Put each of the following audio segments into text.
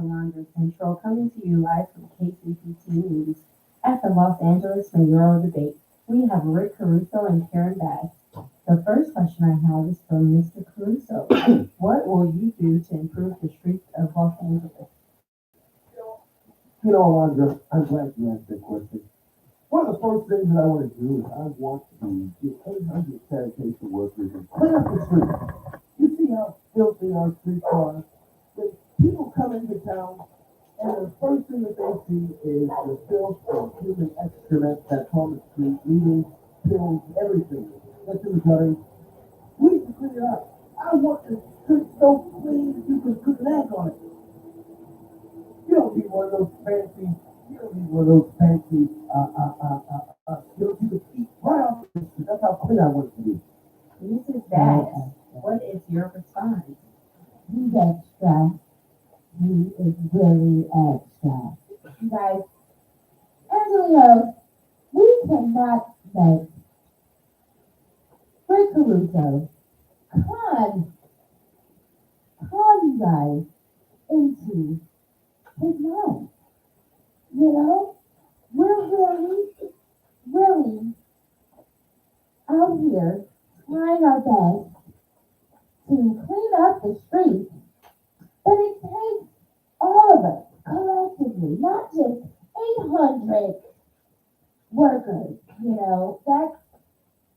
Alondra Central, coming to you live from KCPT News at the Los Angeles Mayoral debate. We have Rick Coruso and Karen Bass. The first question I have is from Mr. Coruso. What will you do to improve the streets of Los Angeles? Alondra, I'm glad you asked that question. One of the first things that I want to do is I want to get 800 sanitation workers and clean up the streets. You see how filthy our streets are? When people come into town, and the first thing that they see is the filth and human excrement that's on the street, eating, pills, everything that's in the gutters. We need to clean it up. I want the streets so clean that you can put an egg on it. You don't need one of those fancy skills. You can eat right off the street. That's how clean I want it to be. Mrs. Bass, what is your response? He's extra. He is really extra. You guys, Angelino, we cannot make Rick Coruso con you guys into his mind. We're really out here trying our best to clean up the streets, but it takes all of us collectively, not just 800 workers.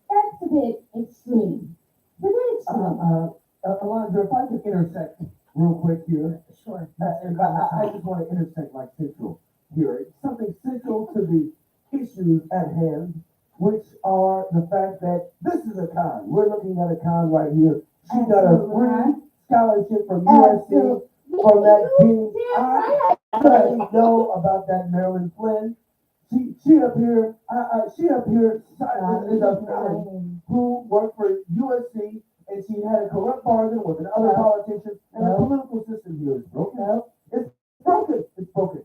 That's a bit extreme. It's a bit extreme. Alondra, if I could intersect real quick here. Sure. I just want to intersect like central here. It's something central to the issues at hand, which are the fact that this is a con. We're looking at a con right here. She got a free scholarship from USC from that team. I didn't know about that Marilyn Flynn. She up here is a felon who worked for USC, and she had a corrupt bargain with another politician, and the political system here is broken. It's broken. It's broken.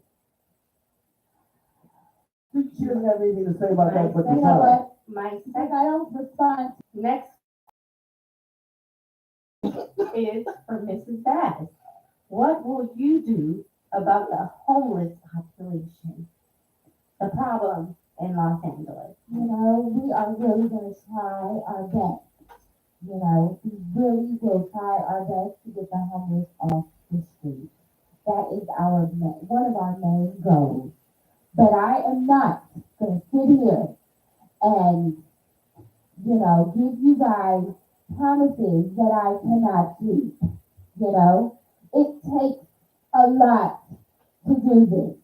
She doesn't have anything to say about that, but You know what? My I don't respond. next is for Mrs. Bass. What will you do about the homeless population? The problem in Los Angeles. We are really going to try our best. We really will try our best to get the homeless off the street. That is one of our main goals. But I am not going to sit here and, give you guys promises that I cannot keep. It takes a lot to do this.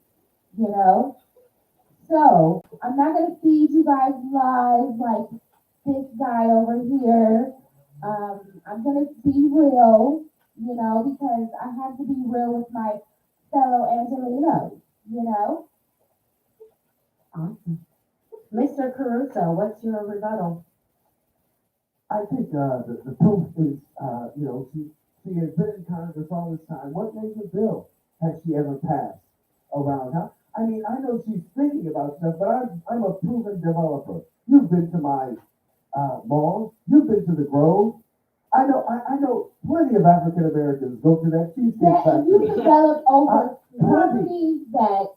So I'm not going to feed you guys lies like this guy over here. I'm going to be real, because I have to be real with my fellow Angelinos. Awesome. Mr. Coruso, what's your rebuttal? I think the proof is, she has been in Congress all this time. What major bill has she ever passed around? I know she's thinking about stuff, but I'm a proven developer. You've been to my mall. You've been to the Grove. I know plenty of African Americans go to that cheesecake factory. You develop over properties that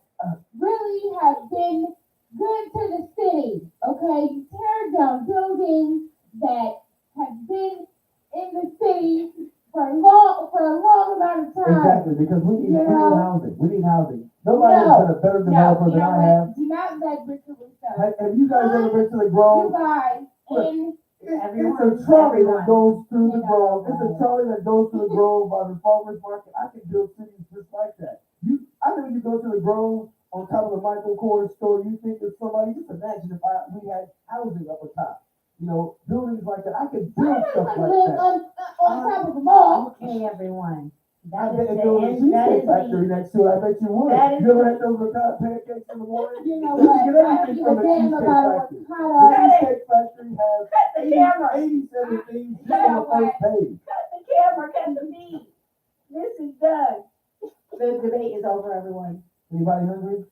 really have been good to the city. Okay, you tear down buildings that have been in the city for a long amount of time. Exactly, because we need housing. We need housing. Nobody has been a better developer than I have. Do not let Richard Russo. Have you guys ever been to the Grove? You guys, It's a trolley that goes through the Grove. It's a trolley that goes through the Grove by the farmers market. I can build cities just like that. I know you go to the Grove on top of the Michael Kors store. You think there's somebody. Just imagine if we had housing up on top. Buildings like that. I could build stuff like that. On top of the mall. Okay, everyone. I That bet is if the there was a end. That cheesecake is factory the next to it, I bet you would. That is You ever had those ricotta pancakes in the morning? You know You what? get I don't everything give from a the damn cheesecake about factory. what The kind of. cheesecake factory has the camera. 87 things just on the first page. Cut the camera, cut the feed. This is done. The debate is over, everyone. Anybody hungry?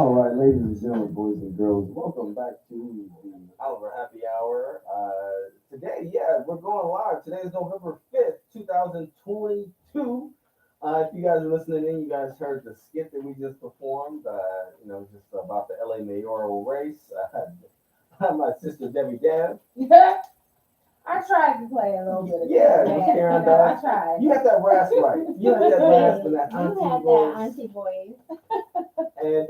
All right, ladies and gentlemen, boys and girls, welcome back to the Oliver Happy Hour. Today, we're going live. Today is November 5th, 2022. If you guys are listening in, you guys heard the skit that we just performed, just about the LA mayoral race. My sister Debbie Dab. I tried to play a little bit of Yeah, that. Karen, I tried. You had that rasp right. You had that rasp and that You auntie had voice. that auntie voice. And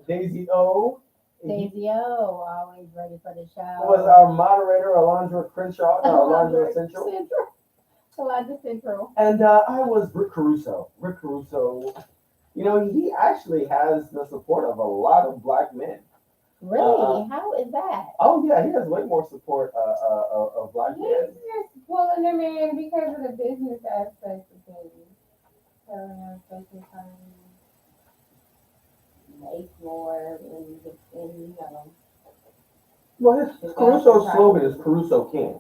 Daisy O. Daisy O, always ready for the show. Was our moderator, Alondra Crenshaw, Alondra Central. Alondra Central. And I was Rick Coruso. Rick Coruso, he actually has the support of a lot of black men. Really? How is that? Oh, yeah, he has way more support of black men. He's just pulling them in because of the business aspect of things. So, they can kind of make more and Well, his Caruso's slogan is Caruso can.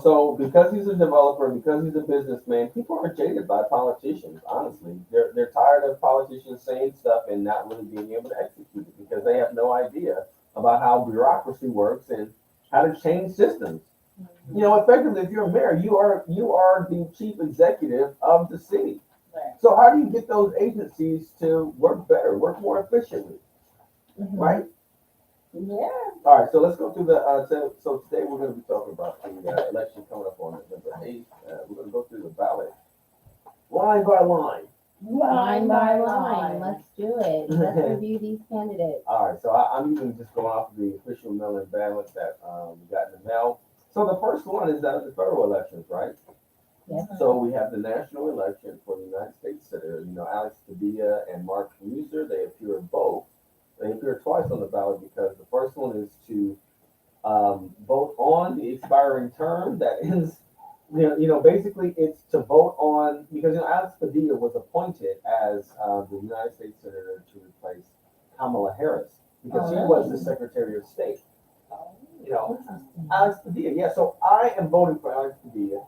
So because he's a developer, because he's a businessman, people are jaded by politicians, honestly. They're tired of politicians saying stuff and not really being able to execute it because they have no idea about how bureaucracy works and how to change systems. Effectively, if you're a mayor, you are the chief executive of the city. Right. So how do you get those agencies to work better, work more efficiently, right? Yeah. All right, so let's go through so today we're going to be talking about the election coming up on November 8th. We're going to go through the ballot line by line. Line by line. Let's do it. Let's review these candidates. All right, so I'm even just going off of the official mail-in ballots that we got in the mail. So the first one is the federal elections, right? Yes. So we have the national election for the United States Senator. Alex Padilla and Mark Coruso, they appear both. They appear twice on the ballot because the first one is to vote on the expiring term that ends. Basically it's to vote on because Alex Padilla was appointed as the United States Senator to replace Kamala Harris because she was the Secretary of State. Alex Padilla. Yeah, so I am voting for Alex Padilla.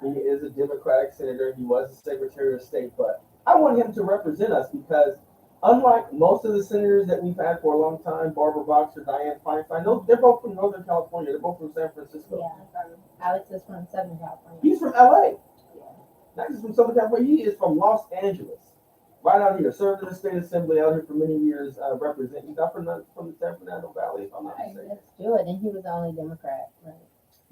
He is a Democratic senator. He was the Secretary of State, but I want him to represent us because unlike most of the senators that we've had for a long time, Barbara Boxer, Dianne Feinstein, they're both from Northern California. They're both from San Francisco. Yeah. Alex is from Southern California. He's from LA. Not just from Southern California. He is from Los Angeles. Right out here. Served in the state assembly out here for many years, representing. He's not from the San Fernando Valley, if I'm not mistaken. Let's do it. And he was the only Democrat, right?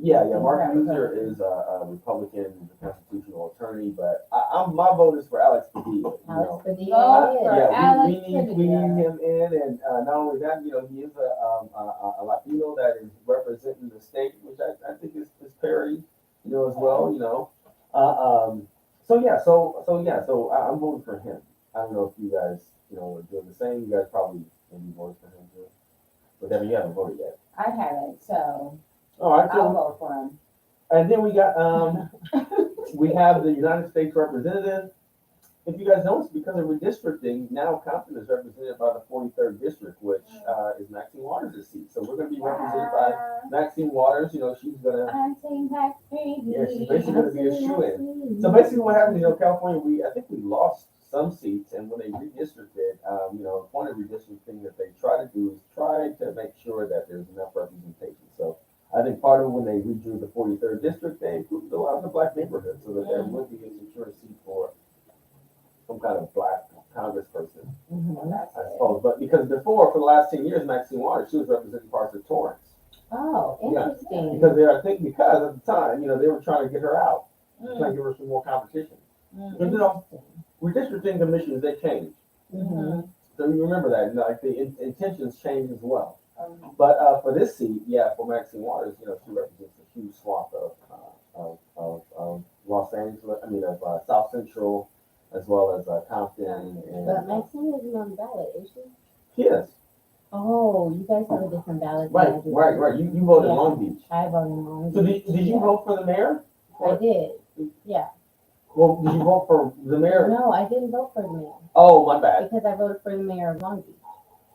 Yeah. Mark User is a Republican constitutional attorney, but my vote is for Alex Padilla. Alex Padilla. We need him in, and not only that, he is a Latino that is representing the state, which I think is Perry, as well, So I'm voting for him. I don't know if you guys, are doing the same. You guys probably maybe voted for him too, but Devin, you haven't voted yet. I haven't, so All right, I'll so vote for him. and then we got we have the United States representative. If you guys notice, because of redistricting, now Compton is represented by the 43rd district, which is Maxine Waters' seat. So we're going to be represented by Maxine Waters. She's going to. I'm saying back, baby. Yeah, she's basically going to be a shoe-in. So basically, what happened, California, I think we lost some seats, and when they redistricted, one of the redistricting that they try to do is try to make sure that there's enough representation. So I think part of when they redrew the 43rd district, they included a lot of the black neighborhoods so that there would be a secure seat for some kind of black congressperson, I suppose. But because before, for the last 10 years, Maxine Waters, she was representing parts of Torrance. Oh, interesting. Because because at the time, they were trying to get her out, trying to give her some more competition. Because, redistricting commissions, they change. So you remember that, the intentions change as well. But for this seat, for Maxine Waters, she represents a huge swath of Los Angeles, of South Central, as well as Compton. But Maxine isn't on the ballot, is she? She is. Oh, you guys have a different ballot. Right. You voted in Long Beach. I voted in Long Beach. So did you vote for the mayor? I did. Yeah. Well, did you vote for the mayor? No, I didn't vote for the mayor. Oh, my bad. Because I voted for the mayor of Long Beach.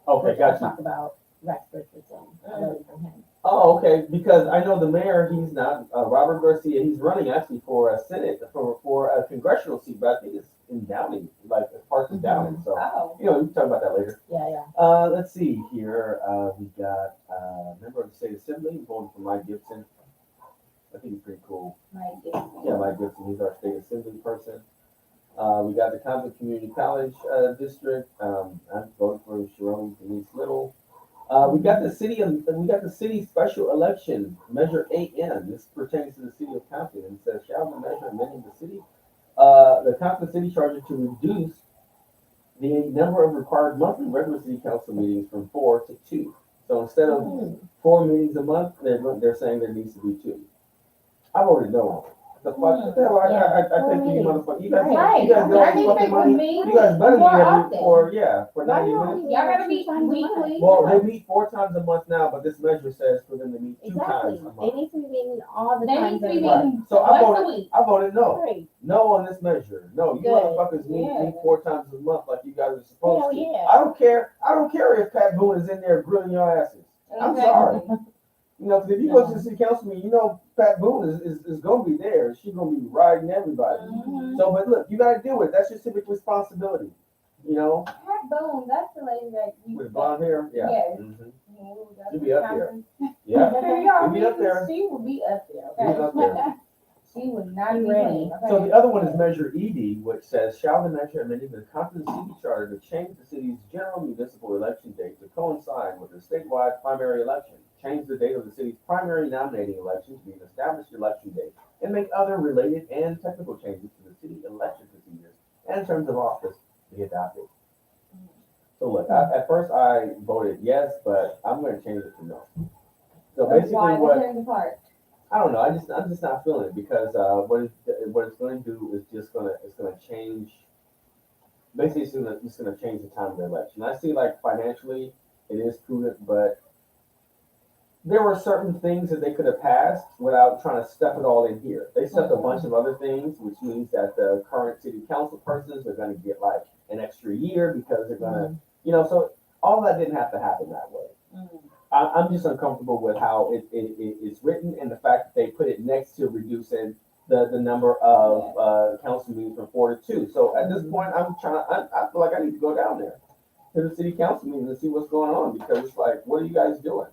Okay, which gotcha. I'll talk about Rex Richardson. I voted for him. Oh, okay. Because I know the mayor, he's not Robert Garcia. He's running actually for a Senate for a congressional seat, but I think it's in Downey, like as parts of Dallas. So, Oh. we can talk about that later. Yeah. Let's see here. We got member of the state assembly voting for Mike Gibson. I think he's pretty cool. Yeah, Mike Gibson. He's our state assembly person. We got the Compton Community College district. I'm voting for Sharon Denise Little. We got the city special election, Measure 8N. This pertains to the city of Compton and says, shall the measure amending the city, the Compton City Charter to reduce the number of required monthly regular city council meetings from 4 to 2. So instead of 4 meetings a month, they're saying there needs to be 2. I voted no on it. The hell, I think you motherfuckers. You guys, Right. you guys I get think all they this would fucking money. meet You guys better more meet often. for Why 90 you minutes. only Y'all gotta meet meet 2 times a month? weekly. Well, they meet 4 times a month now, but this measure says for them to meet 2 Exactly. times a They month. need to be meeting all the They times need to of be the month. meeting So I once a voted. week. I voted no. Great. No on this measure. No, you Good. motherfuckers meet Yeah. 4 times a month like you guys are supposed Hell to. yeah. I don't care. I don't care if Pat Boone is in there grilling your asses. I'm sorry. Because if you go to the city council meeting, Pat Boone is going to be there. She's going to be riding everybody. Mhm. So, but look, you got to deal with it. That's your civic responsibility. Pat Boone, that's the lady that you. With blonde hair, yeah. Yes. Mhm. Yeah, She'll be up there. Yeah. Yeah. Y'all She'll be up there. She will be up there. She'll be up there. She would not Be be ready. ready. So the other one is Measure ED, which says, shall the measure amending the Compton City Charter to change the city's general municipal election date to coincide with the statewide primary election, change the date of the city's primary nominating election to be an established election date, and make other related and technical changes to the city election procedures and terms of office to be adopted. So look, at first I voted yes, but I'm going to change it to no. So basically I don't know. I'm just not feeling it because what it's going to do is it's going to change. Basically, it's going to change the time of the election. I see like financially it is prudent, but there were certain things that they could have passed without trying to stuff it all in here. They stuffed a bunch of other things, which means that the current city council persons are going to get like an extra year because they're going to, so all that didn't have to happen that way. I'm just uncomfortable with how it's written and the fact that they put it next to reducing the number of council meetings from 4 to 2. So at this point, I feel like I need to go down there to the city council meeting and see what's going on because it's like, what are you guys doing?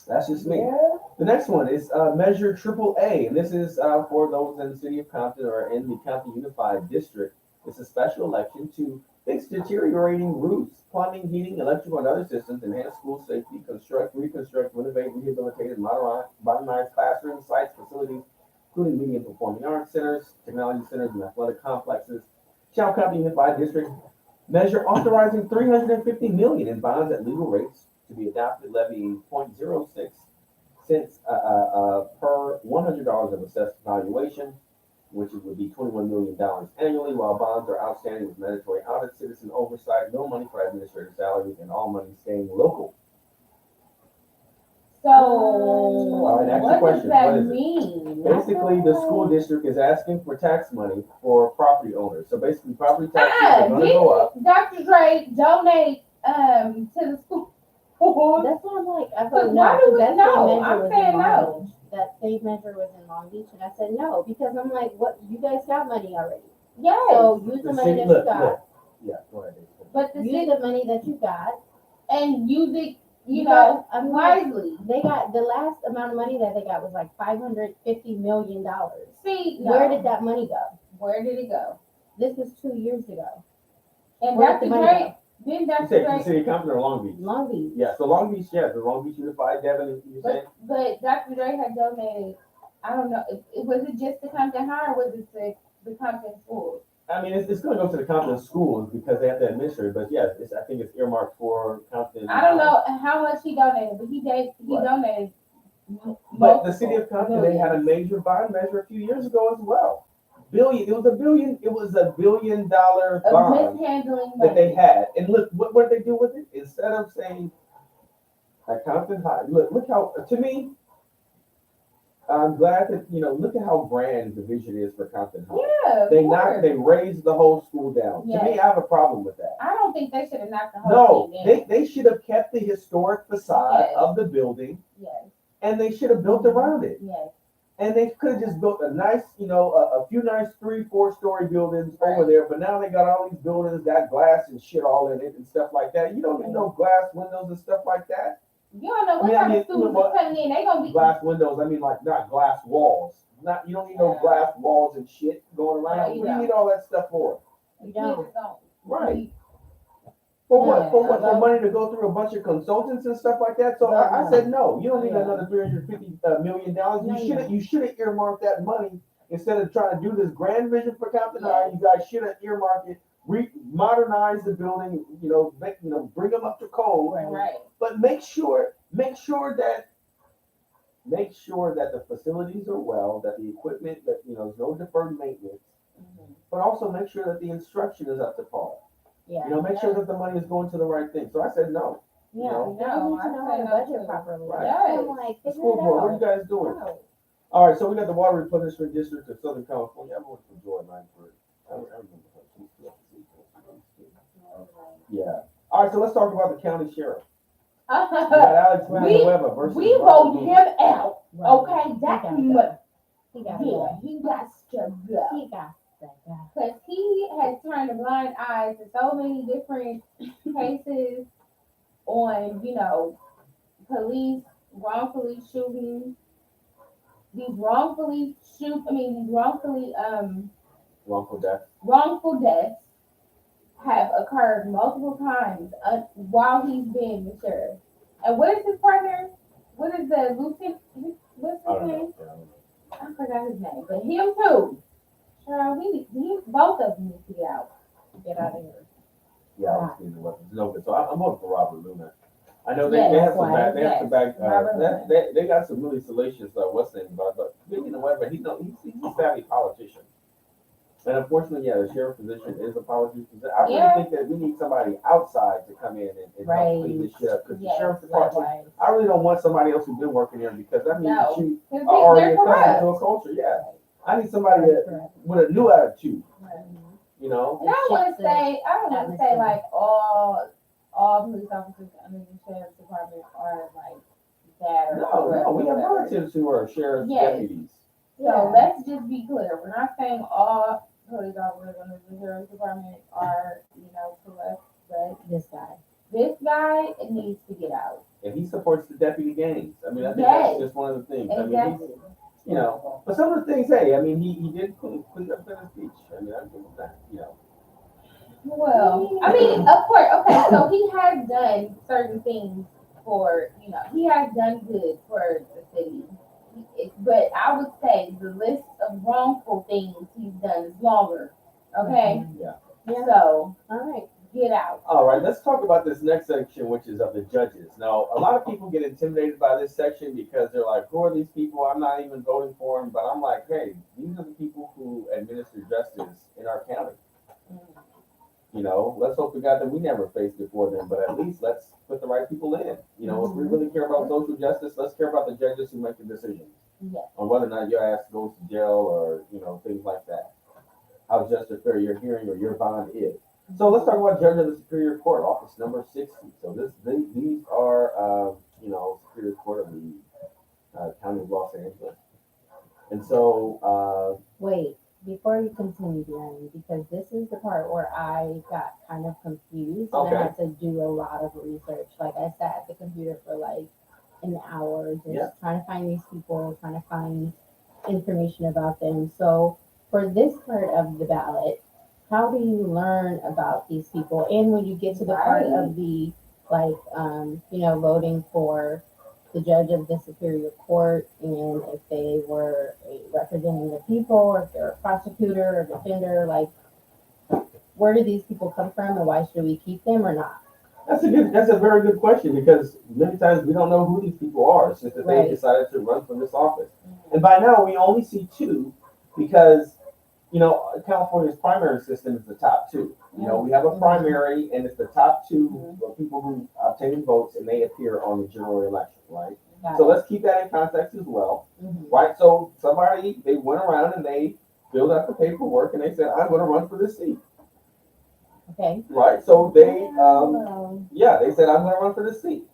That's just me. Yeah. The next one is Measure AAA, and this is for those in the city of Compton or in the Compton Unified District. It's a special election to fix deteriorating roofs, plumbing, heating, electrical, and other systems, enhance school safety, construct, reconstruct, renovate, rehabilitate, and modernize classroom sites, facilities, including media and performing arts centers, technology centers, and athletic complexes. Shall Compton Unified District measure authorizing $350 million in bonds at legal rates to be adopted, levying 0.06 cents per $100 of assessed valuation, which would be $21 million annually, while bonds are outstanding with mandatory audit, citizen oversight, no money for administrative salaries, and all money staying local. So, All right, ask the what question. does What that is it? mean? Basically, the school district is asking for tax money for property owners. So basically, property taxes are going to go up. Dr. Dre donate to the school. That's why I'm like, I But voted why no, do we because that know? same measure I'm was saying in Long no. Beach. That same measure was in Long Beach, and I said no, because I'm like, what, you guys got money already. Yes, So use the The money city- that look, you got, look. Yeah, go ahead. but the use city the money that you got. and use it, you You know, got- I'm like- wisely. They got, the last amount of money that they got was like $550 million. See, no. Where did that money go? Where did it go? This was 2 years ago. And Where did Dr. the money Dre, go? then You Dr. said the Dre, city of Compton or Long Beach? Long Beach. Yeah, so Long Beach, the Long Beach Unified, Devin, you saying? but Dr. Dre had donated. I don't know. Was it just the Compton High or was it the Compton schools? I mean, it's going to go to the Compton schools because they have to administer it, but yeah, I think it's earmarked for Compton. I don't know how much he donated, but he Right. donated. But the city of Compton, they had a major bond measure a few years ago as well. It was a $1 billion of bond mishandling that they money. had. And look, what did they do with it? Instead of saying at Compton High, look how, to me, I'm glad that, look at how grand the vision is for Compton High. Yeah, of course. They raised the whole school down. Yes. To me, I have a problem with that. I don't think they should have knocked the No, whole thing down. they should have kept the historic facade Yes. of the building Yes, and they should have built around it. yes. And they could have just built a nice, a few nice 3-4 story buildings over there, but now they got all these buildings, got glass and shit all in it and stuff like that. You don't need no glass windows and stuff like that. You don't know what kind of students are coming in. They gonna be glass windows. I mean, like not glass walls. You don't need no glass walls and shit going around. What do you need all that stuff for? You don't. Right. For what? For what? Yeah. For money to go through a bunch of consultants and stuff like that. So I said no. You don't need another $350 million. You should have earmarked that money instead of trying to do this grand vision for Compton High. You guys should have earmarked it. Modernize the building. Bring them up to code. right. But make sure that the facilities are well, that the equipment, that there's no deferred maintenance, but also make sure that the instruction is up to par. Yeah. Make sure that the money is going to the right thing. So I said no. Yeah. No, You need to know I how to say budget no, too. properly. Right. So I'm like, The figure school board, what are it you out. guys doing? No. All right, so we got the Water Replenishment District of Southern California. I voted for Joy Langford. I remember her. She's still Yeah. All right, so let's talk about the county sheriff. We got Alex Villanueva versus We Robert vote Luna. him out. Oh, Okay, that's He yeah, got to go. he got to go. He got to go. Because he has turned a blind eye to so many different cases on, police wrongfully shooting. These wrongfully Wrongful death. wrongful deaths have occurred multiple times while he's been the sheriff. And what is his partner? What is the lieutenant? What's I his don't name? know. Yeah, I don't know. I forgot his name, but him too. Child, both of them need to get out. Get out of here. Yeah, I was getting the weapons. No, but so I'm voting for Robert Luna. I know Yes, they have some why? bad, they have some bad, Robert Luna. they got some really salacious what's name about, but speaking of weapons, he's a savvy politician. And unfortunately, the sheriff position is a politician. I really think that we need somebody outside to come in and help clean this shit up. Because the sheriff's department, I really don't want somebody else who's been working here because that means that you are already accustomed to a culture. Yeah, I need somebody with a new attitude. And I don't want to say like all police officers under the sheriff's department are like that. No, we have relatives who are sheriff's deputies. So let's just be clear. We're not saying all police officers under the sheriff's department are, correct, but This guy needs to get out. And he supports the deputy gangs. I mean, I think that's just one of the things. Exactly. I mean, but some of the things, he did clean up in his speech. I mean, I give him that, Well, I mean, of course, okay, so he has done certain things for, he has done good for the city. But I would say the list of wrongful things he's done is longer, okay? Yeah. So, all right. get out. All right, let's talk about this next section, which is of the judges. Now, a lot of people get intimidated by this section because they're like, who are these people? I'm not even voting for them. But I'm like, hey, these are the people who administer justice in our county. Let's hope to God that we never face before them, but at least let's put the right people in. If we really care about social justice, let's care about the judges who make the decisions on whether or not your ass goes to jail or, things like that. How just or fair your hearing or your bond is. So let's talk about Judge of the Superior Court, office number 60. So these are, Superior Court of the County of Los Angeles. And so, Wait, before you continue, Danny, because this is the part where I got kind of confused and I had to do a lot of research. Like I sat at the computer for like an hour just trying to find these people, trying to find information about them. So for this part of the ballot, how do you learn about these people? And when you get to the part of the voting for the judge of the Superior Court, and if they were representing the people, or if they're a prosecutor or defender, where do these people come from, and why should we keep them or not? that's a very good question, because many times we don't know who these people are since that they decided to run for this office. And by now we only see two because, California's primary system is the top two. We have a primary, and it's the top two people who obtain votes, and they appear on the general election, right? So let's keep that in context as well, right? So they went around and they filled out the paperwork, and they said, I'm going to run for this seat. Okay. Right? So they said, I'm going to run for this seat.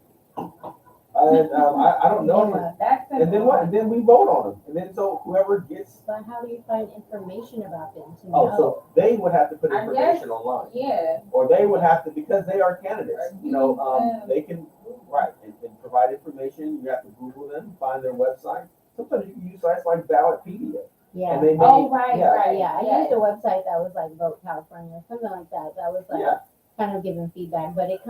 And I don't know. Yeah. That's And then what? And then we vote on them. And then so whoever gets, But how do you find information about them to oh, know? so they would have to put I information guess- online. Yeah. Or they would have to, because they are candidates, Yeah. they can, right, and provide information. You have to Google them, find their website. Sometimes you can use sites like Ballotpedia. Yeah. And they may, Oh, right, yeah, right. Yeah, I Yeah. used a website that was like Vote California or something like that. That was like Yeah. kind of giving feedback, but it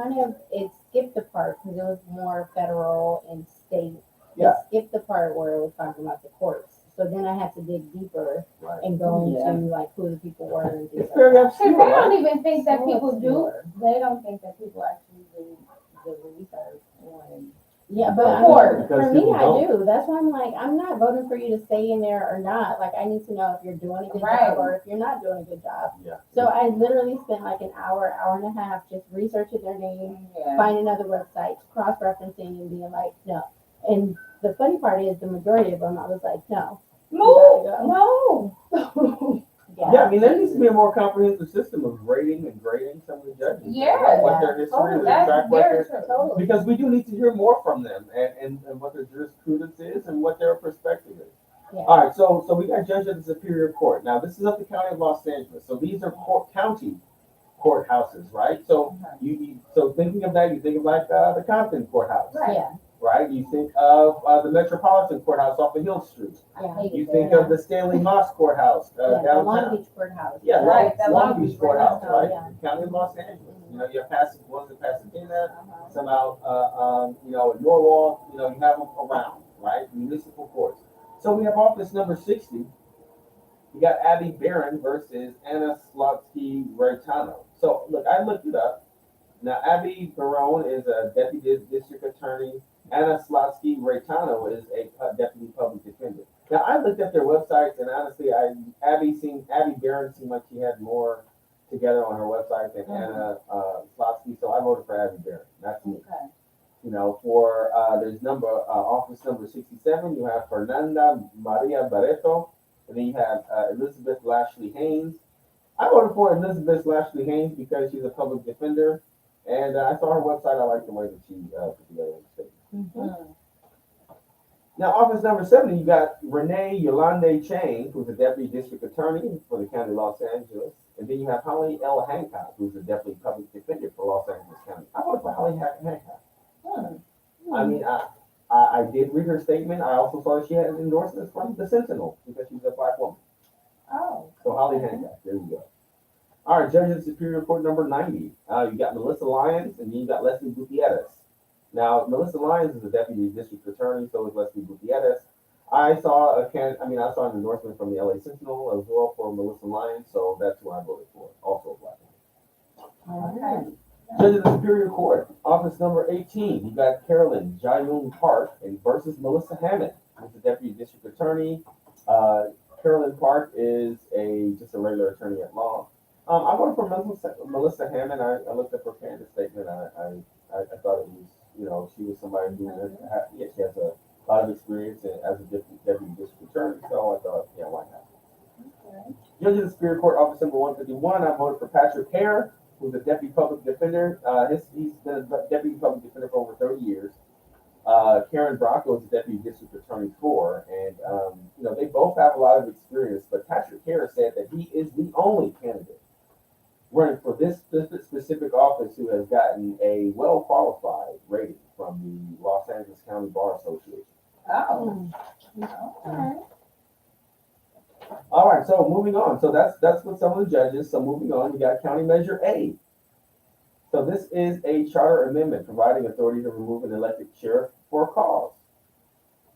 skipped the part because it was more federal and state. Yeah. It skipped the part where it was talking about the courts. So then I had to dig deeper Right. and go into Yeah. like who the people were and things It's like very that. Cause they obscure, don't right? even think that So people do, obscure. they don't think that people actually do the research on. Yeah, but I Court. mean, for Because me, people I don't. do. That's why I'm like, I'm not voting for you to stay in there or not. Like, I need to know if you're doing a good Right. job or if you're not doing a good job. Yeah. So I literally spent like an hour, hour and a half just researching their name, Yeah. finding other websites, cross-referencing and being like, no. And the funny part is the majority of them, I was like, no. Move, no. Yeah, I mean, there needs to be a more comprehensive system of rating and grading some of the judges. Yeah. What their history, their That's track very record. true. Totally. Because we do need to hear more from them and what their jurisprudence is and what their perspective is. Yeah. All right, so we got judge of the Superior Court. Now, this is up the county of Los Angeles. So these are county courthouses, right? So so thinking of that, you think of like the Compton courthouse, Yeah. right? You think of the Metropolitan Courthouse off of Hill Street. Yeah. You think of the Stanley Moss Courthouse Yeah, the Long downtown. Beach courthouse. Yeah, Right, Long, the Long Beach Courthouse, right? Yeah. County of Los Angeles. You know, you have ones in Pasadena, Uh-huh. some out, in Norwalk. You know, you have them around, right? Municipal courts. So we have office number 60. You got Abby Barron versus Anna Slotsky-Retano. So look, I looked it up. Now, Abby Barron is a deputy district attorney. Anna Slotsky-Retano is a deputy public defender. Now, I looked at their websites, and honestly, Abby Barron seemed like she had more together on her website than Anna Slotsky, so I voted for Abby Barron. That's me. Okay. You know, for there's office number 67. You have Fernanda Maria Barreto, and then you have Elizabeth Lashley Haynes. I voted for Elizabeth Lashley Haynes because she's a public defender, and I saw her website. I like the way that she put together the statement. Mhm. Now, office number 70, you got Renee Yolande Chang, who's a deputy district attorney for the county of Los Angeles. And then you have Holly L. Hancock, who's a deputy public defender for Los Angeles County. I voted for Holly Hancock. I mean, I did read her statement. I also saw she had endorsements from the Sentinel because she's a black woman. Oh. So Holly Hancock, there you go. All right, judge of the Superior Court number 90. You got Melissa Lyons, and then you got Leslie Gutierrez. Now, Melissa Lyons is a deputy district attorney, so is Leslie Gutierrez. I saw an endorsement from the LA Sentinel as well for Melissa Lyons, so that's who I voted for, also a black woman. Okay. Judge of the Superior Court, office number 18. You got Carolyn Jayun Park and versus Melissa Hammond, who's the deputy district attorney. Carolyn Park is just a regular attorney at law. I voted for Melissa Hammond. I looked up her candidate statement. I thought it was, she was somebody who she has a lot of experience as a deputy district attorney. So I thought, why not? Okay. Judge of the Superior Court, office number 151. I voted for Patrick Hare, who's a deputy public defender. He's been a deputy public defender for over 30 years. Karen Bracco is the deputy district attorney for, and they both have a lot of experience. But Patrick Hare said that he is the only candidate running for this specific office who has gotten a well-qualified rating from the Los Angeles County Bar Association. Oh. Okay. All right, so moving on. So that's what some of the judges. So moving on, you got County Measure A. So this is a charter amendment providing authority to remove an elected sheriff for a cause.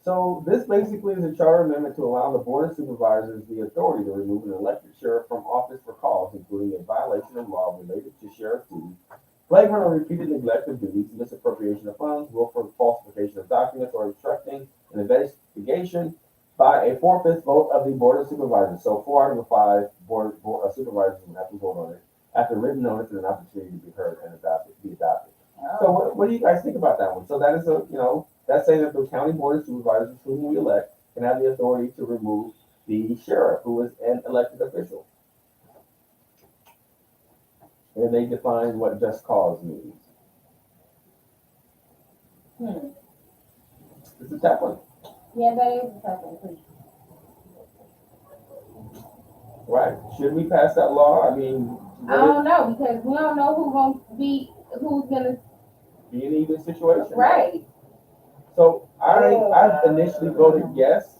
So this basically is a charter amendment to allow the Board of Supervisors the authority to remove an elected sheriff from office for cause, including a violation of law related to sheriff duties, flagrant or repeated neglect of duties, misappropriation of funds, willful falsification of documents, or obstructing an investigation by a 4/5 vote of the Board of Supervisors. So 4 out of the 5 Board of Supervisors will have to vote on it after written notice and an opportunity to be heard and be adopted. So what do you guys think about that one? So that is that's saying that the county board of supervisors whom we elect can have the authority to remove the sheriff, who is an elected official. And they define what just cause means. It's a tough one, Yeah, that is a tough one, 'cause right? Should we pass that law? I mean, I don't know, because we don't know who's gonna, be in either situation. right. So I initially voted yes,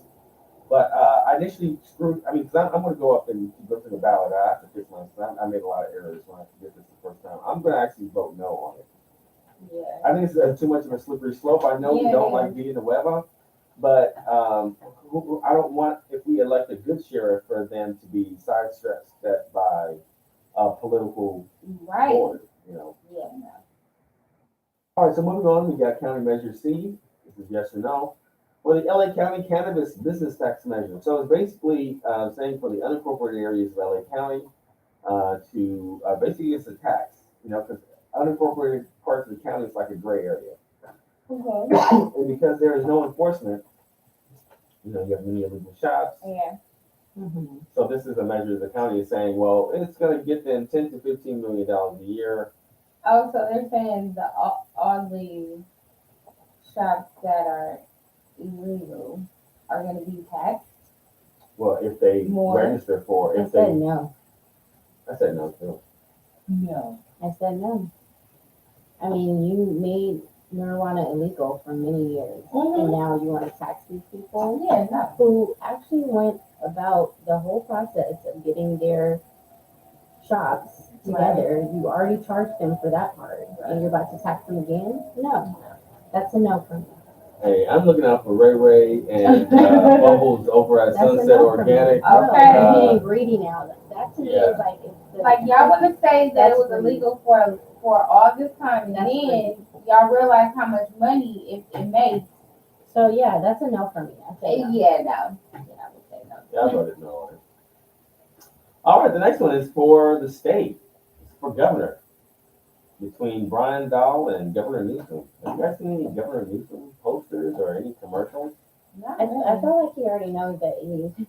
but I initially screwed. I mean, because I'm going to go up and go to the ballot. I have to fix mine. I made a lot of errors when I did this the first time. I'm going to actually vote no on it. Yeah. I think it's too much of a slippery slope. I know we Yeah, don't it like is. being the weather, but I don't want, if we elect a good sheriff, for them to be sidestepped by a political Right. board. You know. Yeah, no. All right, so moving on, we got County Measure C. This is yes or no. For the LA County Cannabis Business Tax Measure. So it's basically saying for the unincorporated areas of LA County to basically it's a tax, you know, because unincorporated parts of the county is like a gray area. Okay. And because there is no enforcement, you know, you have many illegal shops. Yeah. Mm-hmm. So this is a measure the county is saying, well, it's going to get them $10 to $15 million a year. Oh, so they're saying all the shops that are illegal are gonna be taxed? Well, if they More. register for, I if said they, no. I said no too. No. I said no. I mean, you made marijuana illegal for many years, and now you want to tax these people Yeah, no. who actually went about the whole process of getting their shops together. You already charged them for that part, and you're about to tax them again? No, that's a no for me. Hey, I'm looking out for Ray Ray and Bubbles over at That's a Sunset no for me. Organic. No, Okay. you're being greedy now. That to me Yeah. is like, it's the, Like y'all wanna say that That's it was greedy. illegal for all this time, and That's then y'all realize how much money it made. So yeah, that's a no for me. I say no. Yeah, no. Yeah, I would say no. Yeah, I voted no on it. All right, the next one is for the state. It's for governor. Between Brian Dahl and Governor Newsom. Have you guys seen any Governor Newsom posters or any commercials? Not I really. feel like he already knows that he's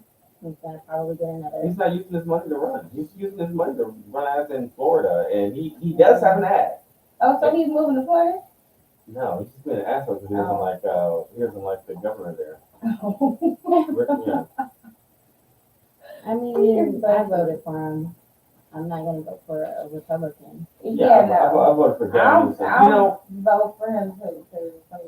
gonna probably get another. He's not using his money to run. He's using his money to run ads in Florida, and he does have an ad. Oh, so he's moving to Florida? No, he's just being an asshole because he doesn't like the governor there. Yeah. I mean, I voted for him. I'm not gonna vote for a Republican. Yeah, I no. voted for Gavin Newsom. I'll vote for him too.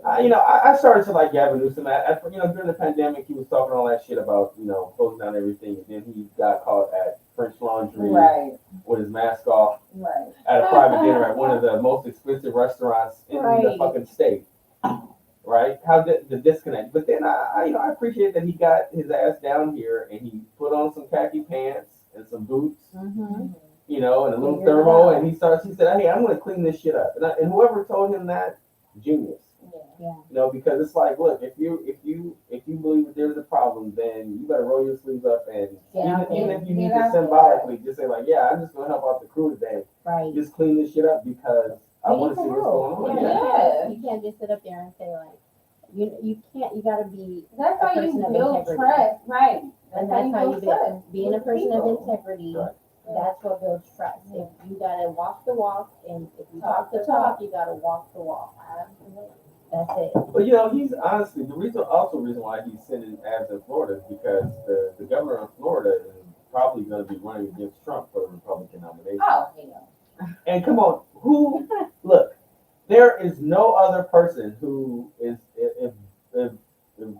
I started to like Gavin Newsom. During the pandemic, he was talking all that shit about, closing down everything. And then he got caught at French Laundry Right, with his mask off right. at a private dinner at one of the most expensive restaurants in the Right. fucking state. Right? How the disconnect. But then I appreciate that he got his ass down here and he put on some khaki pants and some boots. Mm-hmm. And a little Figured it thermo, out. and he said, hey, I'm going to clean this shit up. And whoever told him that, genius. Yeah. Because it's like, look, if you believe that there's a problem, then you better roll your sleeves up and Get out even there. if you need Get to out there. symbolically just say like, yeah, I'm just going to help out the crew today. Right. Just clean this shit up because I We want to need see to what's going on. know. Yeah. You can't just sit up there and say like, you can't. You gotta be. That's A how you person of build integrity. trust, right? And that's how you build being a with person of people. integrity. Right. That's what builds trust. If you gotta walk the walk, and if you talk the talk, you gotta walk the walk. That's it. But he's honestly the reason why he's sending ads in Florida is because the governor of Florida is probably going to be running against Trump for the Republican nomination. Oh, hell. And come on, look, there is no other person who is, if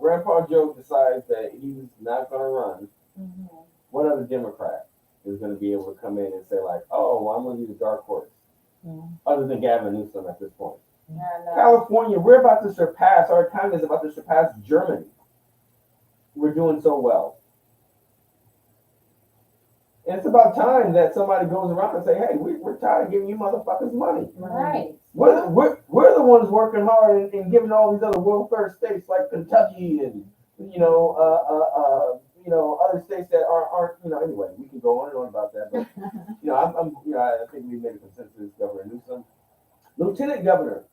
Grandpa Joe decides that he's not going to run, what other Democrat is going to be able to come in and say like, oh, well, I'm going to be the dark horse, other than Gavin Newsom at this point. California, our economy is about to surpass Germany. We're doing so well. And it's about time that somebody goes around and say, hey, we're tired of giving you motherfuckers money. Right. We're the ones working hard and giving all these other welfare states like Kentucky and other states that aren't anyway, we can go on and on about that. But I think we made a consensus, Governor Newsom. Lieutenant Governor,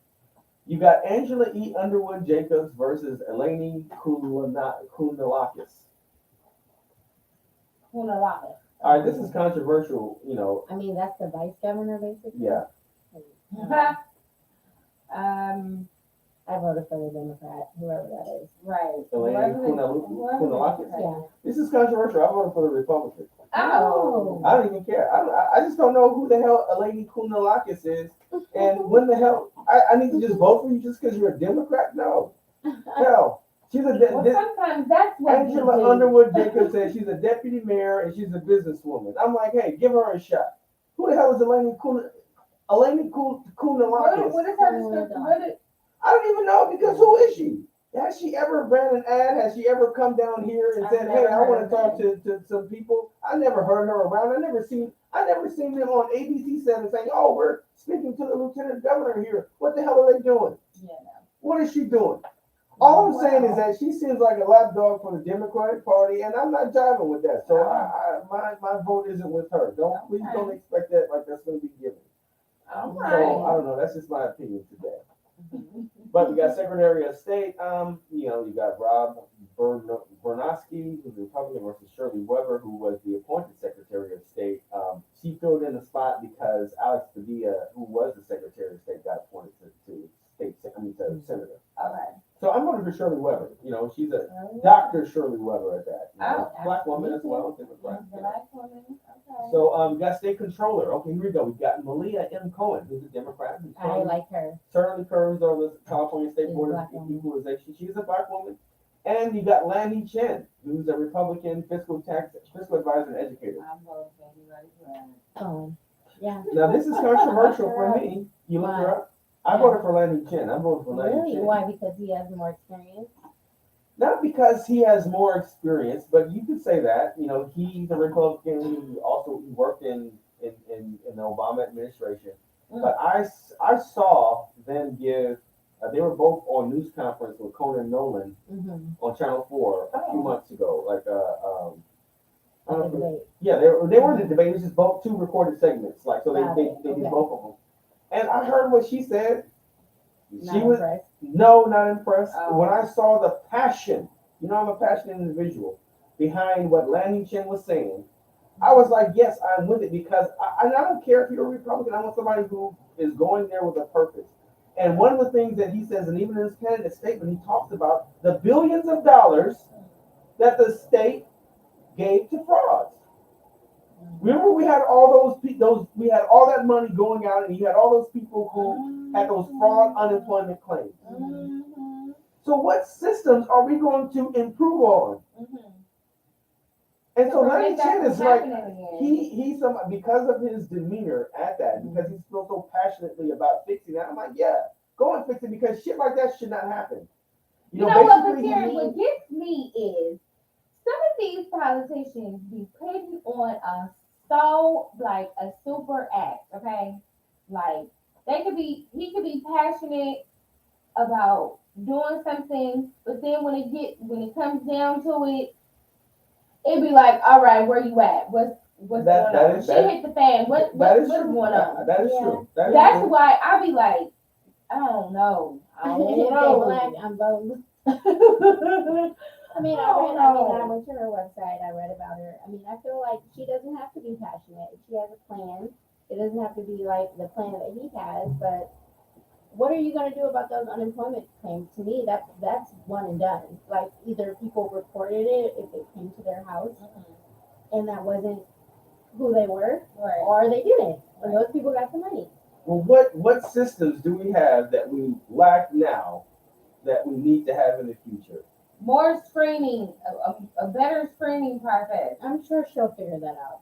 you got Angela E. Underwood Jacobs versus Eleni Kounalakis. All right, this is controversial, I mean, that's the vice governor, basically. Yeah. I voted for the Democrat, whoever that is. Right. Elaine Whoever Kunalakis? the- Yeah. This is controversial. I voted for the Republican. Oh. I don't even care. I just don't know who the hell Elaine Kunalakis is, and when the hell I need to just vote for you just because you're a Democrat? No, hell, she's a Well, sometimes that's what you Angela do. Underwood Jacobs said she's a deputy mayor and she's a businesswoman. I'm like, hey, give her a shot. Who the hell is Elaine Kunalakis? What is her description? I don't even know because who is she? Has she ever ran an ad? Has she ever come down here and I've said, never "Hey, I want heard to of talk to some people"? I never heard her around. I never seen them on ABC7 saying, "Oh, we're speaking to the lieutenant governor here." What the hell are they doing? Yeah, no. What is she doing? All I'm saying is that she seems like a lapdog for the Democratic Party, and I'm not jiving with that. So my vote isn't with her. Please don't expect that like that's going to be given. All So right. I don't know. That's just my opinion today. But we got Secretary of State. You got Rob Bernowski, who's a Republican, versus Shirley Weber, who was the appointed Secretary of State. She filled in the spot because Alex Padilla, who was the Secretary of State, got appointed to senator. All right. So I'm voting for Shirley Weber. She's a Dr. Shirley Weber at that. Oh, Black woman as absolutely. well, Democrat. Black woman. Okay. So we got State Controller. Okay, here we go. We got Malia M. Cohen, who's a Democrat. Who's I like her. certainly curves over the California State She's a Board of black woman. Equalization. She's a black woman. And you got Lanny Chen, who's a Republican fiscal advisor and educator. I'm voting for anybody who Oh, yeah. Now this is controversial for me. You look her up. I voted for Lanny Chen. I voted for Lanny Really? Chen. Why? Because he has more experience? Not because he has more experience, but you could say that. He's a Republican. He worked in the Obama administration. But I saw them give. They were both on news conference with Conan Nolan Mm-hmm. on Channel 4 a few months ago. I don't know. Debate. Yeah, they were in the debate. It was just both two recorded segments. They Got it. did Okay. both of them. And I heard what she said. Not She was impressed. no, not impressed. Oh. When I saw the passion, I'm a passionate individual, behind what Lanny Chen was saying, I was like, yes, I'm with it because I don't care if you're a Republican. I want somebody who is going there with a purpose. And one of the things that he says, and even in his candidate statement, he talks about the billions of dollars that the state gave to frauds. Remember, we had all we had all that money going out, and you had all those people who had those fraud unemployment claims. Mm-hmm. So, what systems are we going to improve on? Mm-hmm. And so, Lanny prevent that Chen from is like happening again. he's somebody because of his demeanor at that, because he's so passionately about fixing that. I'm like, yeah, go and fix it because shit like that should not happen. You know what, but basically, Terry, what gets me is some of these politicians be putting on a super act, okay? Like he could be passionate about doing something, but then when it comes down to it, it'd be like, all right, where you at? What's going on? Shit hit the fan. What's going on? That is Yeah. true. That's why I be like, I don't know. I If don't they know. black, I'm voting. I went to her website, I read about her. I feel like she doesn't have to be passionate. She has a plan. It doesn't have to be like the plan that he has, but what are you going to do about those unemployment claims? To me, that's one and done. Like, either people reported it if it came to their house, and that wasn't who they were, Right. or they didn't, and those people got the money. Well, what systems do we have that we lack now that we need to have in the future? More screening, a better screening process. I'm sure she'll figure that out.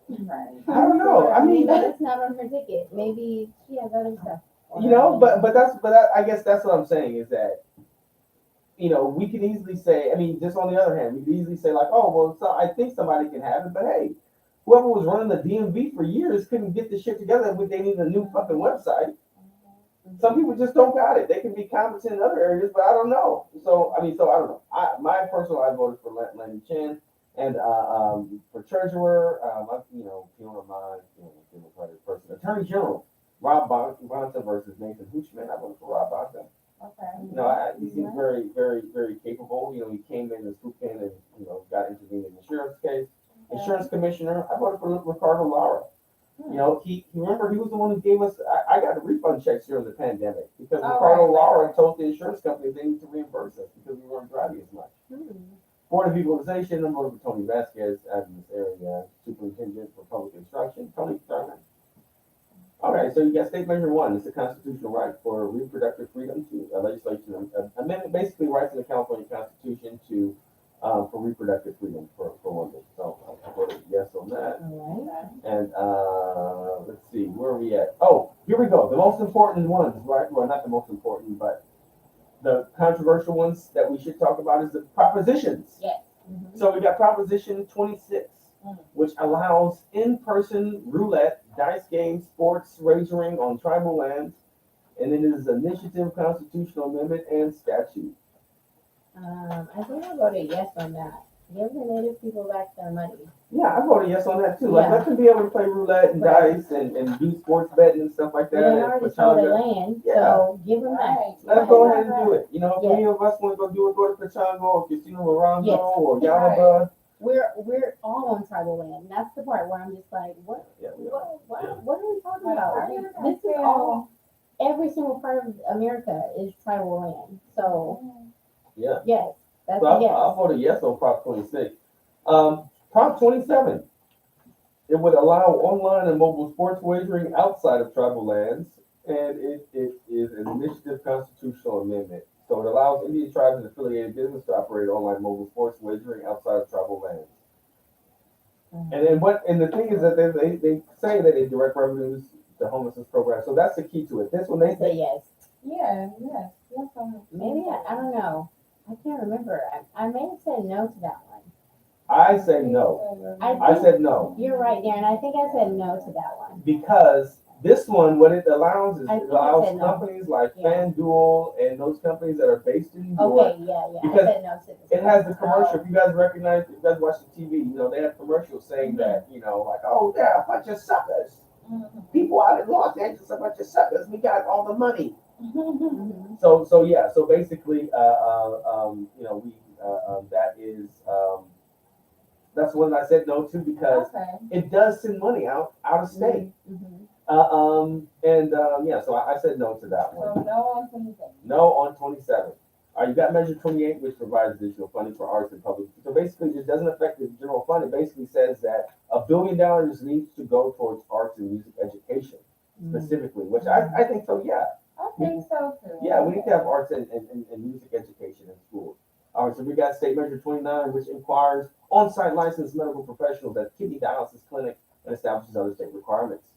Right. I don't know. I mean, that's not on her ticket. Maybe she has other stuff. I guess that's what I'm saying is that, we can easily say, just on the other hand, we can easily say like, oh, well, so I think somebody can have it, but hey, whoever was running the DMV for years couldn't get the shit together, but they need a new fucking website. Some people just don't got it. They can be competent in other areas, but I don't know. So I don't know. I voted for Lanny Chen, and for treasurer, Fiona Mine, Democratic person, Attorney General Rob Bonta versus Nathan Huchman. I voted for Rob Bonta. Okay. He seems very, very, very capable. He came in and swooped in and got intervened in the insurance case. Insurance commissioner. I voted for Ricardo Lara. He was the one who gave us. I I got refund checks during the pandemic because Oh, Ricardo right. Laura told the insurance company they need to reimburse us because we weren't driving as much. Board of Equalization, I'm voting for Tony Vasquez as this area superintendent for public instruction. Tony Thurman. Okay, so you got state measure 1. It's a constitutional right for reproductive freedom to legislation amendment, basically rights in the California Constitution to for reproductive freedom for women. So I voted yes on that. All And let's see, where are we at? Oh, here we go. The most important ones, right? Well, not the most important, but the controversial ones that we should talk about is the propositions. Yes. So we got Proposition 26, which allows in-person roulette, dice games, sports, wagering on tribal lands, and it is initiative, constitutional amendment, and statute. I think I voted yes on that. Give the native people back their money. Yeah, I voted yes on that too. Like, Yeah. let them be able to play roulette and Right. dice and do sports betting and stuff like They that. already sold their land, Yeah. so give them that. Right. Let them go ahead and do it. You know, if Yeah. any of us want to go do it, go to Pachango or Casino Morongo Yes. or Yalaba. We're all on tribal land. And that's the part where I'm just like, what Yeah, we are. what are we talking Like, about? I never This is feel- all, every single part of America is tribal land. So Yeah. yes, that's So a I yes. voted yes on Prop 26. Prop 27. It would allow online and mobile sports wagering outside of tribal lands, and it is an initiative constitutional amendment. So it allows Indian tribes and affiliated business to operate online mobile sports wagering outside of tribal lands. And the thing is that they say that it direct revenues to homelessness program. So that's the key to it. This one I say yes. Yeah, yes. Maybe I don't know. I can't remember. I may have said no to that one. I say no. I I think said no. you're right, Darren. I think I said no to that one. Because this one, what it allows is I it think I allows said no. companies like Yeah. FanDuel and those companies that are based in New York. Okay, yeah. Because I said no to this It one. has the commercial. If you guys recognize, if you guys watch the TV, you know, they have commercials saying that, you know, like, oh, they're a bunch of suckers. People out in Los Angeles are a bunch of suckers. We got all the money. Mhm. So yeah. So basically, you know, that is that's one I said no to because Okay. it does send money out of state. Mhm. Yeah. So I said no to that So one. no on 27. No on 27. You got Measure 28, which provides additional funding for arts and public. So basically, it doesn't affect the general fund. It basically says that $1 billion needs to go towards arts and music education specifically, which I think so. Yeah. I think so too. Yeah, we need to have arts and music education in schools. All right, so we got State Measure 29, which requires on-site licensed medical professionals at kidney dialysis clinic and establishes other state requirements.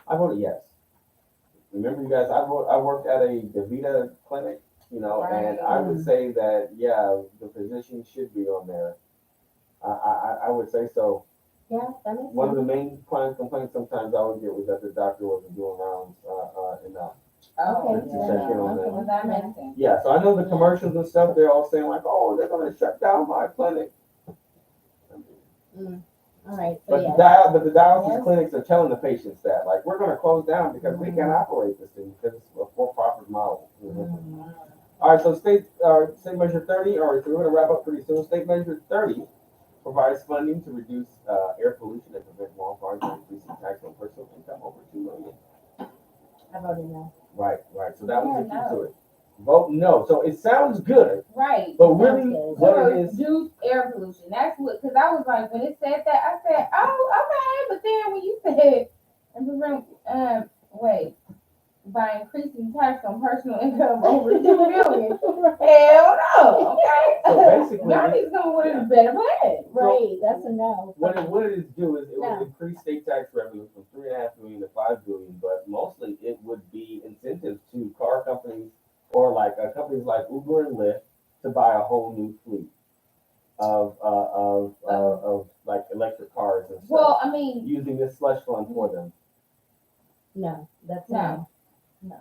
I voted yes. Remember, you guys, I worked at a DaVita clinic, you know, and I would say that, yeah, the physician should be on there. I would say so. Yeah, that makes One of sense. the main client complaints sometimes I would get was that the doctor wasn't doing rounds Oh, Okay, to yeah. check in on okay. them. Well, that makes sense. Yeah, so I know the commercials and stuff, they're all saying like, oh, they're gonna shut down my clinic. All right, so But yes. the dialysis Yes. clinics are telling the patients that, like, we're gonna close down because we can't operate this thing because it's a for-profit model. All right, so state measure 30, all right, so we're gonna wrap up pretty soon. State measure 30 provides funding to reduce air pollution and prevent wildfires by increasing tax on personal income over $2 million. I voted no. Right, so that was the Yeah, key to it. Vote no. So it sounds good, Right. but Sounds really good. what So it is, reduce air pollution. That's what, because I was like, when it said that, I said, oh, okay. But then when you said, wait, by increasing tax on personal income over $2 million, hell no. Okay. So basically, y'all need someone with a better plan. Right, that's a no. what it is do is it No. would increase state tax revenue from $3.5 million to $5 billion, but mostly it would be incentives to car companies or like companies like Uber and Lyft to buy a whole new fleet of like electric cars and stuff, Well, I mean, using this slush fund for them. No, that's No. no.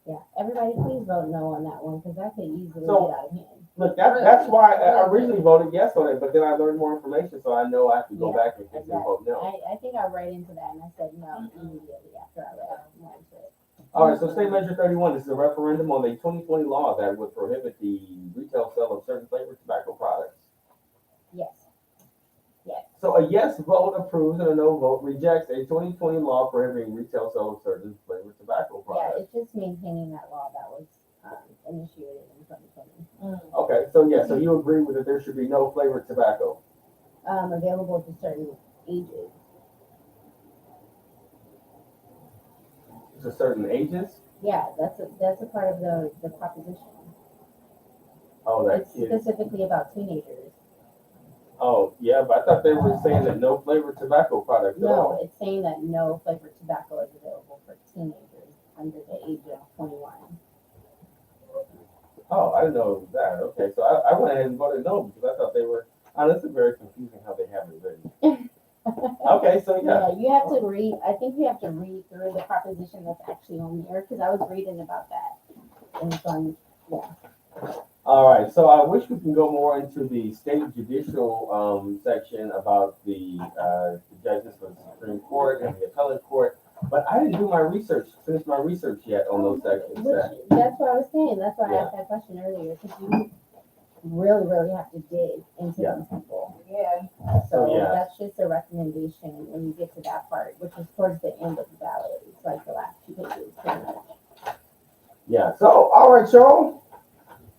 Yeah, everybody please vote no on that one, because that could easily So- get out of hand. Look, that's why I originally voted yes on it, but then I learned more information, so I know I have to go Yeah, back and vote no. I think I read into that and I said no immediately after I read more into it. All right, so State Measure 31, this is a referendum on the 2020 law that would prohibit the retail sale of certain flavored tobacco products. Yes. Yes. So a yes vote approves and a no vote rejects a 2020 law prohibiting retail sale of certain flavored tobacco Yeah, products. it's just maintaining that law that was initiated in 2020. Okay, so yeah, so you agree with that there should be no flavored tobacco. Available to certain ages. To certain ages? Yeah, that's a part of the proposition. Oh, that It's kid. specifically about teenagers. Oh, yeah, but I thought they were saying that no flavored tobacco products at No, all. it's saying that no flavored tobacco is available for teenagers under the age of 21. Oh, I didn't know it was that. Okay, so I went ahead and voted no because I thought they were. Oh, this is very confusing how they have it written. Okay, so yeah. Yeah, you have to read. I think you have to read through the proposition that's actually on there because I was reading about that, and so yeah. All right, so I wish we can go more into the state judicial section about the judges for the Supreme Court and the appellate court, but I didn't do my research, finish my research yet on those sections. That's what I was saying. That's why Yeah. I asked that question earlier because you really have to dig into Yeah. these people. Yeah. So yeah. that's just a recommendation when you get to that part, which is towards the end of the ballot. It's like the last 2 pages, pretty much. Yeah. So, all right, y'all.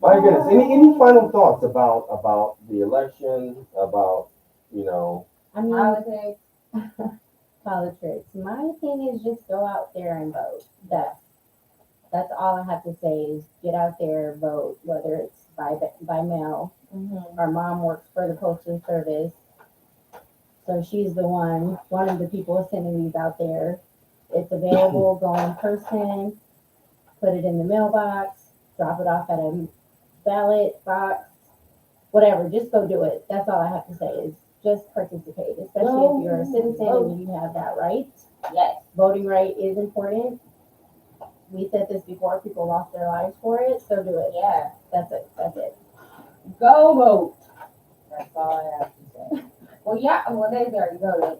My goodness. Any final thoughts about the election? About I mean, Politics. politics. My thing is just go out there and vote. That's all I have to say is get out there, vote, whether it's by mail. Mm-hmm. Our mom works for the postal service, so she's one of the people sending these out there. It's available. Go in person, put it in the mailbox, drop it off at a ballot box, whatever. Just go do it. That's all I have to say is just participate, especially if you're a citizen and you have that right. Yes. Voting right is important. We said this before, people lost their lives for it, so do it. Yeah. That's it. Go vote. That's all I have to say. Well, yeah. Well, they already voted.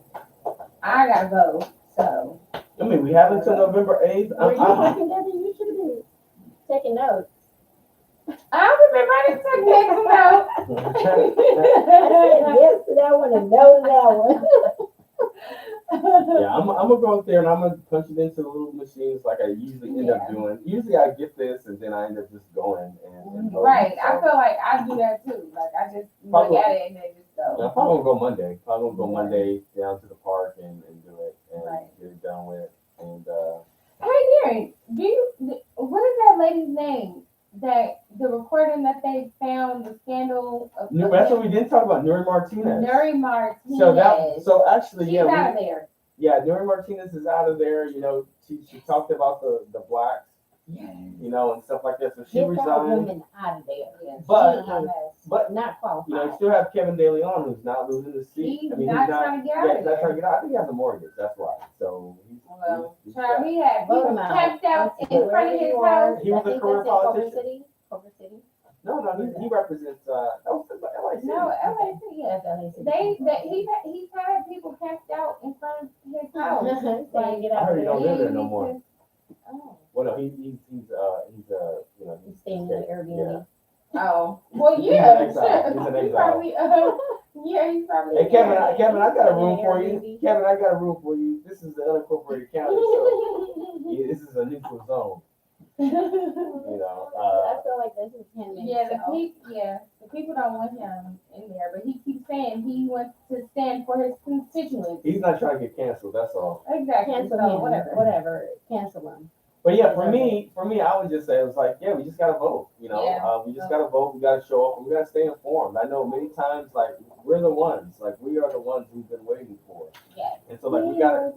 I gotta vote. So. I mean, we have until November 8th. Were you working, Debbie? You should have been taking notes. I remember I didn't take that Yes to that one and no to that one. Yeah, I'm gonna go up there and I'm gonna punch it into the little machines like I usually end up doing. Usually I get this and then I end up just going and voting. Right. So, I feel like I do that too. Like I just Probably- look at it and then just I'm go. probably gonna go Monday. Probably gonna go Monday down to the park and do it and Right. get it done with. And Hey, Darren, what is that lady's name? That the recording that they found, the scandal of that's what we didn't talk about. Nuri Martinez. Nuri Martinez. So actually, She's yeah, out of there. yeah, Nuri Martinez is out of there. She talked about the blacks, and stuff like that. So she Get that resigned. woman out of there. Yes, But- she is a mess. But Not you qualified. still have Kevin De Leon who's not losing the seat. He's I mean, not trying to get out yeah, of he's not there. trying to get out. I think he has a mortgage. That's why. So Well, he's child, he had Vote people him out. camped out That's in front of where his you are. house. He was I a think career that's in Culver politician. City. Culver City. No, he represents that was LIC. No, LAC, yeah. FLAC. He's had people camped out in front of his house. Saying get I out heard of he there. don't live there no He more. needs to- Oh. Well, no, he's He's staying in the Airbnb. Oh, well, He's yeah. an exile. He's an He exile. probably, yeah, he's probably. Hey Kevin, I got a room Yeah, for you. maybe. Kevin, I got a room for you. This is the unincorporated county, so yeah, this is a neutral zone. I feel like this is 10 minutes. Yeah, so. the people don't want him in there, but he keeps saying he wants to stand for his constituents. He's not trying to get canceled. That's all. Exactly. Cancel So him. whatever. Cancel him. But yeah, for me, I would just say it was like, yeah, we just gotta vote. Yeah. We just gotta vote. We gotta show up. We gotta stay informed. I know many times, like we're the ones, like we are the ones we've been waiting for. Yeah. And so like we gotta.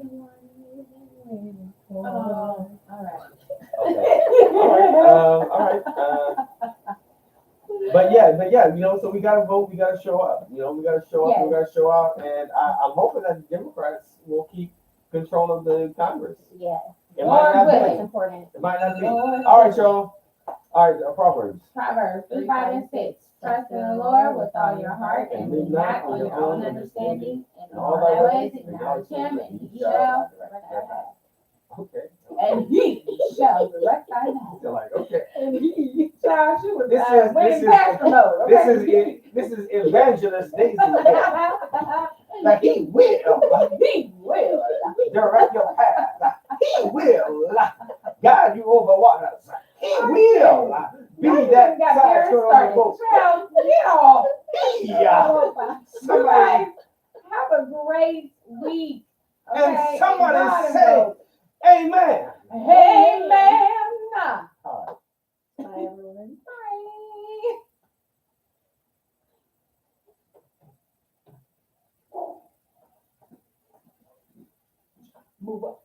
Oh, all right. Okay. All right. But yeah, so we gotta vote. We gotta show up. We gotta show up. Yes. We gotta show out. And I'm hoping that the Democrats will keep control of the Congress. Yeah. It might not That's be. important. It might not be. Lord. All right, y'all. All right, Proverbs. Proverbs 3, 5, and 6. Trust in the Lord with all your heart and lean not on your own understanding. In all thy ways acknowledge him, and he shall direct thy path. Okay. And he shall direct thy path. They're like, okay. And he shall, she was This is- winning this is- pastor mode. This is evangelist Daisy. that He will He will. direct your path. He will guide you over waters. He will be Now you that got side Paris on the started. boat. Well, get off. Yeah. You Somebody, guys have a great week. Okay? and somebody God say, knows. Amen. Amen. All right. Bye, everyone. Bye. Move up.